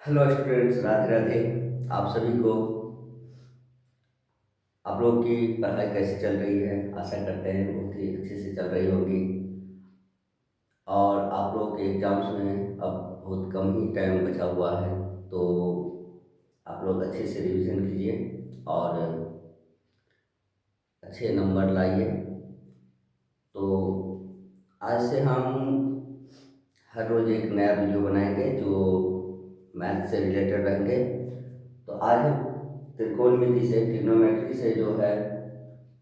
Hello students, Radhe Radhe. आप सभी को। आप लोग की पढ़ाई कैसी चल रही है? आशा करते हैं बहुत ही अच्छे से चल रही होगी। और आप लोग के एग्जाम्स में अब बहुत कम ही टाइम बचा हुआ है, तो आप लोग अच्छे से रिवीजन कीजिए और अच्छे नंबर लाइए। तो आज से हम हर रोज़ एक नया वीडियो बनाएंगे जो मैथ से रिलेटेड रहेंगे। तो आज हम त्रिकोणमिति से, ट्रिग्नोमेट्री से जो है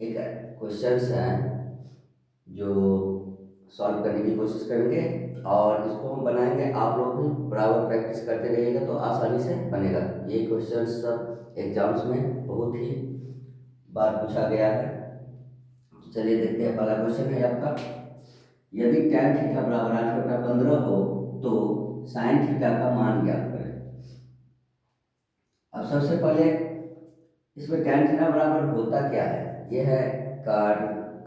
एक क्वेश्चंस हैं जो सॉल्व करने की कोशिश करेंगे, और इसको हम बनाएंगे। आप लोग भी बराबर प्रैक्टिस करते रहिएगा तो आसानी से बनेगा। ये क्वेश्चंस सब एग्जाम्स में बहुत ही बार पूछा गया है। तो चलिए देखते हैं। पहला क्वेश्चन है आपका, यदि tan थीटा बराबर 8/15 हो तो sin थीटा का मान ज्ञात करें। अब सबसे पहले इसमें tan थीटा बराबर होता क्या है? यह है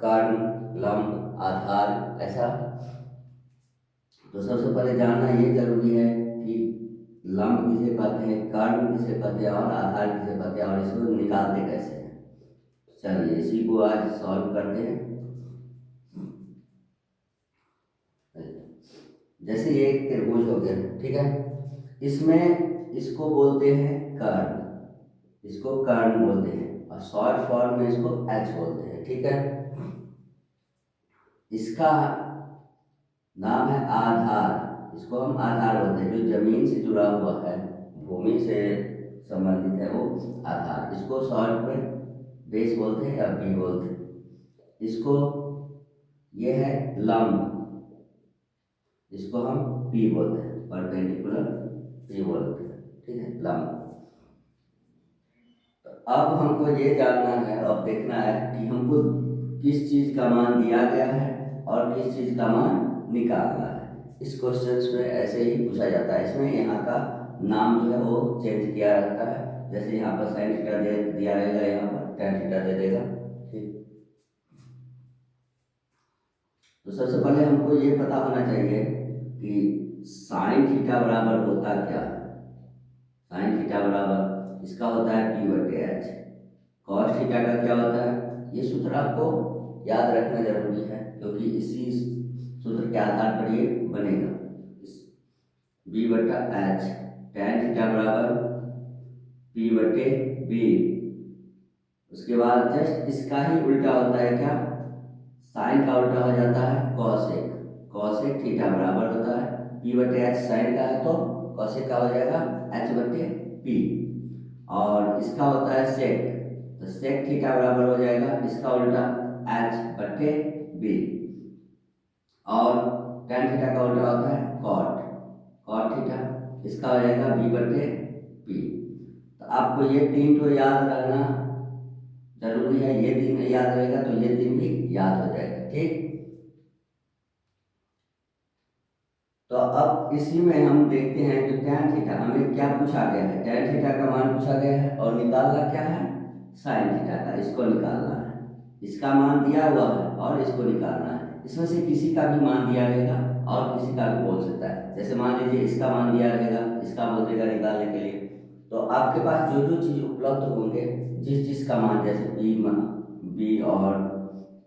कर्ण, लंब, आधार, ऐसा। तो सबसे पहले जानना ये जरूरी है कि लंब किसे कहते हैं, कर्ण किसे कहते हैं और आधार किसे कहते हैं, और इसको निकालते कैसे हैं। चलिए इसी को आज सॉल्व करते हैं। जैसे ये एक त्रिभुज हो गया, ठीक है। इसमें इसको बोलते हैं कर्ण, इसको कर्ण बोलते हैं, और शॉर्ट फॉर्म में इसको एच बोलते हैं, ठीक है। इसका नाम है आधार, इसको हम आधार बोलते हैं। जो जमीन से जुड़ा हुआ है, भूमि से संबंधित है, वो आधार। इसको शॉर्ट में बेस बोलते हैं या बी बोलते हैं। इसको ये है लंब, इसको हम पी बोलते हैं, परपेंडिकुलर पी बोलते हैं, ठीक है, लंब। तो अब हमको ये जानना है, अब देखना है कि हमको किस चीज का मान दिया गया है और किस चीज का मान निकालना है। इस क्वेश्चन में ऐसे ही पूछा जाता है। इसमें यहाँ का नाम जो है वो चेंज किया रहता है। जैसे यहाँ पर साइन थीटा दे दिया रहेगा, यहाँ पर tan थीटा दे देगा, ठीक। तो सबसे पहले हमको ये पता होना चाहिए कि साइन थीटा बराबर होता क्या है। साइन थीटा बराबर इसका होता है p/h। कॉस थीटा का क्या होता है, ये सूत्र आपको याद रखना जरूरी है, क्योंकि इसी सूत्र के आधार पर ये बनेगा। b/h, tan थीटा बराबर p/b। उसके बाद जस्ट इसका ही उल्टा होता है क्या, साइन का उल्टा हो जाता है कॉसेक। कॉसेक थीटा बराबर होता है p/h। साइन का है तो कॉसेक का हो जाएगा h/p। और इसका होता है सेक, तो सेक थीटा बराबर हो जाएगा इसका उल्टा h/b। और tan थीटा का उल्टा होता है कॉट, कॉट थीटा, इसका हो जाएगा b/p। तो आपको ये तीन तो याद रहना जरूरी है। ये तीन याद रहेगा तो ये तीन भी याद हो जाएगा, ठीक। तो अब इसी में हम देखते हैं कि tan थीटा हमें क्या पूछा गया है। tan थीटा का मान पूछा गया है और निकालना क्या है, sin थीटा का, इसको निकालना है। इसका मान दिया हुआ है और इसको निकालना है। इसमें से किसी का भी मान दिया रहेगा और किसी का भी बोल सकता है। जैसे मान लीजिए इसका मान दिया रहेगा, इसका बोल देगा निकालने के लिए। तो आपके पास जो जो चीज उपलब्ध होंगे, जिस जिस का मान, जैसे बी और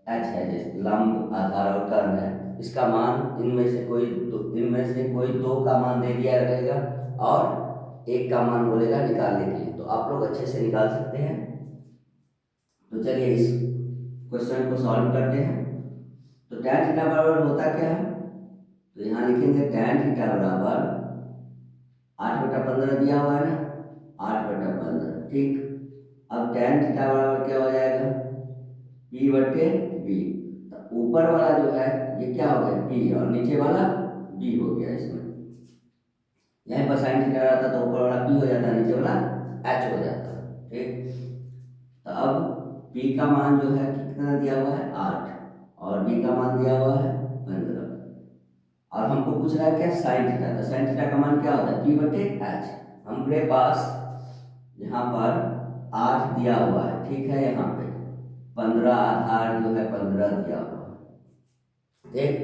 एच है, जैसे लंब, आधार और कर्ण है, इसका मान इनमें से कोई दो का मान दे दिया रहेगा और एक का मान बोलेगा निकालने के लिए। तो आप लोग अच्छे से निकाल सकते हैं। तो चलिए इस क्वेश्चन को सॉल्व करते हैं। तो tan थीटा बराबर होता क्या है, तो यहाँ लिखेंगे tan थीटा बराबर 8/15 दिया हुआ है ना, 8/15, ठीक। अब tan थीटा बराबर क्या हो जाएगा, p/b। ऊपर वाला जो है ये क्या हो गया p, और नीचे वाला b हो गया। इसमें यहीं पर साइन थीटा रहता तो ऊपर वाला p हो जाता, नीचे वाला h हो जाता, ठीक। तो अब p का मान जो है कितना दिया हुआ है 8, और b का मान दिया हुआ है 15। और हमको पूछ रहा है क्या, साइन थीटा। तो साइन थीटा का मान क्या होता है p/h। हमारे पास यहाँ पर 8 दिया हुआ है, ठीक है। यहाँ पे 15 आधार जो है 15 दिया हुआ है, ठीक।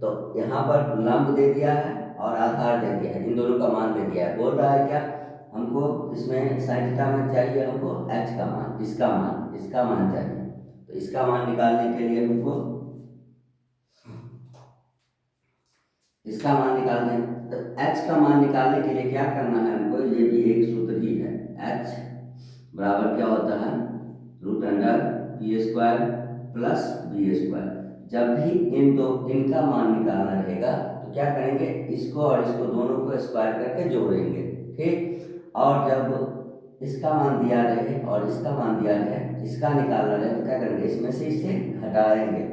तो यहाँ पर लंब दे दिया है और आधार दे दिया है, इन दोनों का मान दे दिया है। बोल रहा है क्या हमको इसमें साइन थीटा में चाहिए हमको h का मान, इसका मान चाहिए। तो इसका मान निकालने के लिए हमको इसका मान निकालने, तो h का मान निकालने के लिए क्या करना है हमको, ये भी एक सूत्र ही है। h बराबर क्या होता है, √π² प्लस b²। जब भी इनका मान निकालना रहेगा तो क्या करेंगे, इसको और इसको दोनों को स्क्वायर करके जोड़ेंगे, ठीक। और जब इसका मान दिया रहे और इसका मान दिया रहे, इसका निकालना रहे, तो क्या करेंगे, इसमें से इसे घटाएंगे।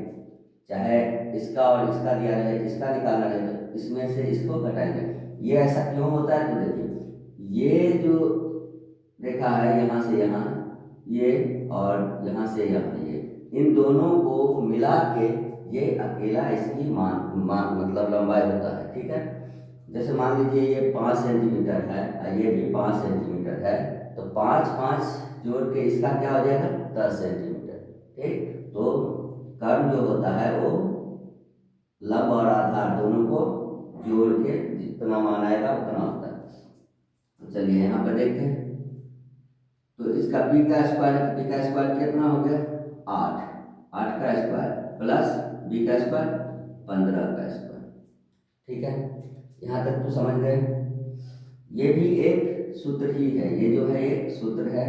चाहे इसका और इसका दिया रहे, इसका निकालना रहे, तो इसमें से इसको घटाएंगे। ये ऐसा क्यों होता है, तो देखिए ये जो रेखा है यहाँ से यहाँ, ये और यहाँ से यहाँ, ये इन दोनों को मिला के ये अकेला इसकी मान मतलब लंबाई होता है, ठीक है। जैसे मान लीजिए ये 5 सेंटीमीटर है और ये भी 5 सेंटीमीटर है, तो 5 5 जोड़ के इसका क्या हो जाएगा, 10 सेंटीमीटर, ठीक। तो कर्व जो होता है वो लंब और आधार दोनों को जोड़ के जितना मान आएगा उतना होता है। तो चलिए यहाँ पर देखते हैं, तो इसका p का स्क्वायर है, तो p का स्क्वायर कितना हो गया, 8 का स्क्वायर प्लस b का स्क्वायर 15 का स्क्वायर, ठीक है। यहाँ तक तो समझ गए। ये भी एक सूत्र ही है, ये जो है एक सूत्र है,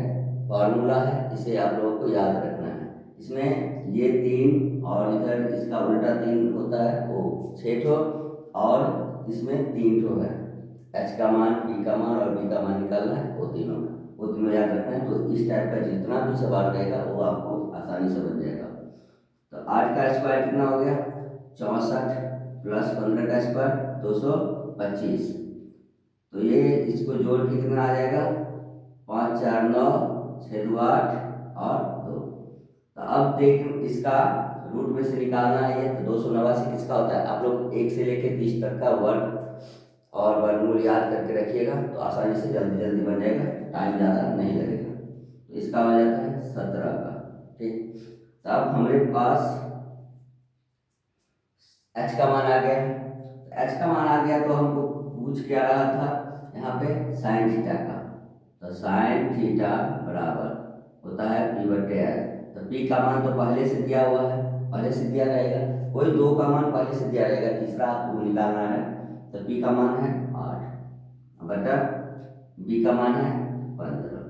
फॉर्मूला है, इसे आप लोगों को याद रखना है। इसमें ये 3 और इधर इसका उल्टा 3 होता है, वो 6 ठो, और इसमें 3 ठो है। h का मान, p का मान और b का मान निकालना है, वो तीनों याद रखना है। तो इस टाइप का जितना भी सवाल रहेगा वो आपको आसानी से बन जाएगा। तो 8 का स्क्वायर कितना हो गया, 64 प्लस 15 का स्क्वायर 225। तो ये इसको जोड़ के कितना आ जाएगा, 5 4 9 6 2 8 और 2। तो अब देख इसका रूट में से निकालना है ये, तो 289 किसका होता है, आप लोग 1 से लेकर 30 तक का वर्ग और वर्गमूल याद करके रखिएगा, तो आसानी से जल्दी जल्दी बन जाएगा, टाइम ज़्यादा नहीं लगेगा। तो इसका हो जाता है 17 का, ठीक। तो अब हमारे पास h का मान आ गया, h का मान आ गया, तो हमको पूछ क्या रहा था यहाँ पे, साइन थीटा का। तो साइन थीटा बराबर होता है p/h। तो p का मान तो पहले से दिया हुआ है, पहले से दिया रहेगा, कोई 2 का मान पहले से दिया रहेगा, तीसरा आपको निकालना है। तो p का मान है 8 बटा b का मान है 15।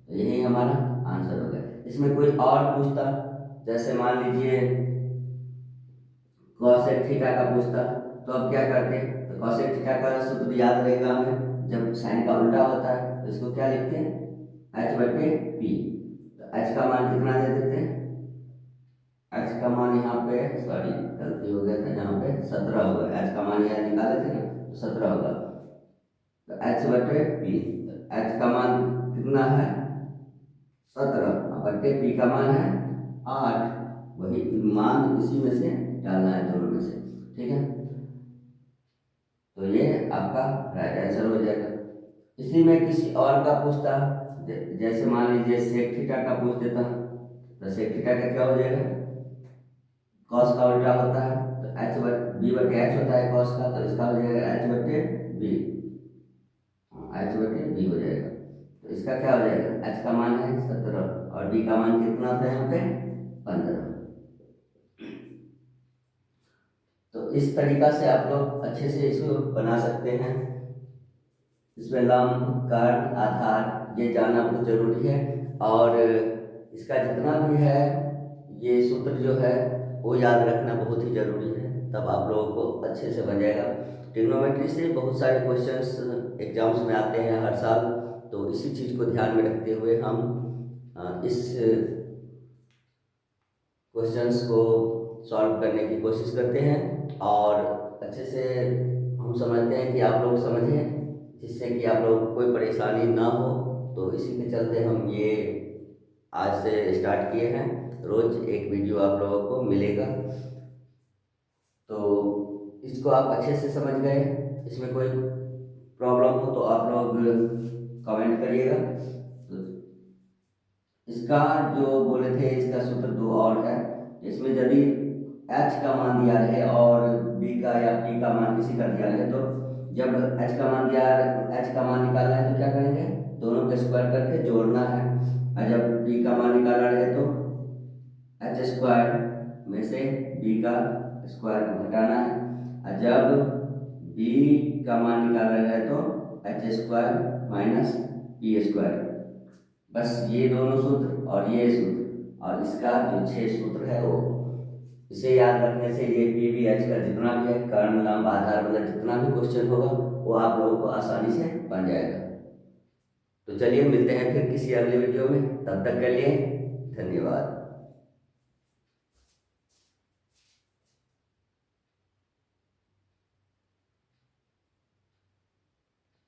तो यही हमारा आंसर हो गया। इसमें कोई और पूछता, जैसे मान लीजिए कॉसेक थीटा का पूछता, तो अब क्या करते हैं, तो कॉसेक थीटा का सूत्र याद रहेगा हमें, जब साइन का उल्टा होता है तो इसको क्या लिखते हैं, h/p। तो h का मान कितना दे देते हैं, h का मान यहाँ पे, सॉरी गलती हो गया था, यहाँ पे 17 होगा, h का मान यहाँ निकाले थे ना, तो 17 होगा। तो h/p, h का मान कितना है 17 बटे p का मान है 8, वही मान इसी में से डालना है, दोनों में से, ठीक है। तो ये आपका राइट आंसर हो जाएगा। इसी में किसी और का पूछता, जैसे मान लीजिए सेक थीटा का पूछ देता, तो सेक थीटा का क्या हो जाएगा, कॉस का उल्टा होता है, तो b/h होता है कॉस का, तो इसका हो जाएगा h/b, h/b हो जाएगा। तो इसका क्या हो जाएगा, h का मान है 17 और b का मान कितना था यहाँ पे 15। तो इस तरीका से आप लोग अच्छे से इसको बना सकते हैं। इसमें लंब, कर्व, आधार ये जानना बहुत जरूरी है, और इसका जितना भी है ये सूत्र जो है वो याद रखना बहुत ही जरूरी है, तब आप लोगों को अच्छे से बन जाएगा। ट्रिग्नोमेट्री से बहुत सारे क्वेश्चंस एग्जाम्स में आते हैं हर साल, तो इसी चीज़ को ध्यान में रखते हुए हम इस क्वेश्चंस को सॉल्व करने की कोशिश करते हैं, और अच्छे से हम समझते हैं कि आप लोग समझें, जिससे कि आप लोग को कोई परेशानी ना हो। तो इसी के चलते हम ये आज से स्टार्ट किए हैं, रोज़ एक वीडियो आप लोगों को मिलेगा। तो इसको आप अच्छे से समझ गए, इसमें कोई प्रॉब्लम हो तो आप लोग कमेंट करिएगा। तो इसका जो बोले थे इसका सूत्र 2 और है, इसमें यदि h का मान दिया रहे और b का या p का मान किसी का दिया रहे, तो जब h का मान दिया h का मान निकालना है तो क्या करेंगे, दोनों का स्क्वायर करके जोड़ना है। और जब b का मान निकालना है तो h स्क्वायर में से b का स्क्वायर को घटाना है। और जब b का मान निकालना है तो h square minus p square. बस ये दोनों सूत्र और ये सूत्र और इसका जो 6 सूत्र है वो, इसे याद रखने से ये पी वी एच का जितना भी है कर्ण लंब आधार वाला जितना भी क्वेश्चन होगा वो आप लोगों को आसानी से बन जाएगा। तो चलिए मिलते हैं फिर किसी अगले वीडियो में, तब तक के लिए धन्यवाद।